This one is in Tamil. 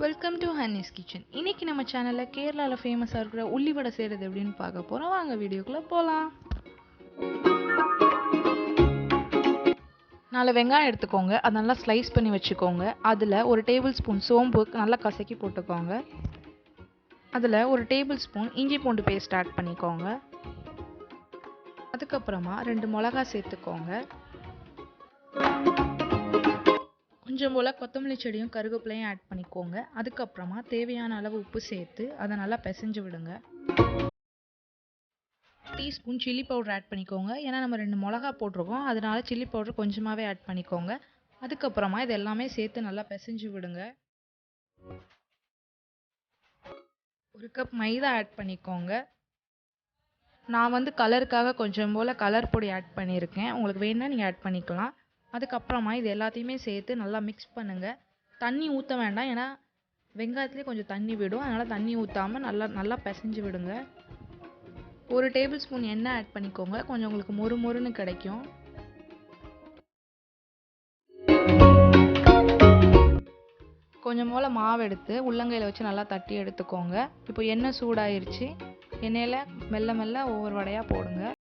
Welcome to ஹன்னிஸ் kitchen. இன்னைக்கு நம்ம சேனலில் கேரளாவில் ஃபேமஸாக இருக்கிற உள்ளி வடை செய்கிறது எப்படின்னு பார்க்க போகிறோம். வாங்க வீடியோக்குள்ளே போகலாம். 4 வெங்காயம் எடுத்துக்கோங்க. அதை நல்லா ஸ்லைஸ் பண்ணி வச்சுக்கோங்க. அதில் 1 டேபிள் ஸ்பூன் சோம்பு நல்லா கசக்கி போட்டுக்கோங்க. அதில் 1 டேபிள் ஸ்பூன் இஞ்சி பூண்டு பேஸ்ட் ஆட் பண்ணிக்கோங்க. அதுக்கப்புறமா 2 மிளகாய் சேர்த்துக்கோங்க. கொஞ்சம் போல் கொத்தமல்லி செடியும் கருவேப்பிலையும் ஆட் பண்ணிக்கோங்க. அதுக்கப்புறமா தேவையான அளவு உப்பு சேர்த்து அதை நல்லா பிசைஞ்சு விடுங்க. டீஸ்பூன் சில்லி பவுடர் ஆட் பண்ணிக்கோங்க. ஏன்னா நம்ம 2 மிளகா போட்டிருக்கோம், அதனால சில்லி பவுடர் கொஞ்சமாகவே ஆட் பண்ணிக்கோங்க. அதுக்கப்புறமா இது எல்லாமே சேர்த்து நல்லா பிசைஞ்சு விடுங்க. 1 கப் மைதா ஆட் பண்ணிக்கோங்க. நான் கலருக்காக கொஞ்சம் போல் கலர் பொடி ஆட் பண்ணியிருக்கேன். உங்களுக்கு வேணும்னா நீங்கள் ஆட் பண்ணிக்கலாம். அதுக்கப்புறமா இது எல்லாத்தையுமே சேர்த்து நல்லா மிக்ஸ் பண்ணுங்கள். தண்ணி ஊற்ற வேண்டாம், ஏன்னா வெங்காயத்துலேயே கொஞ்சம் தண்ணி விடும். அதனால் தண்ணி ஊற்றாமல் நல்லா பிசைஞ்சு விடுங்க. 1 டேபிள் ஸ்பூன் எண்ணெய் ஆட் பண்ணிக்கோங்க. கொஞ்சம் உங்களுக்கு மொறு மொறுன்னு கிடைக்கும். கொஞ்சம் போல் மாவு எடுத்து உள்ளங்கையில் வச்சு நல்லா தட்டி எடுத்துக்கோங்க. இப்போ எண்ணெய் சூடாயிருச்சு. எண்ணெயில் மெல்ல மெல்ல ஒவ்வொரு வடையாக போடுங்க.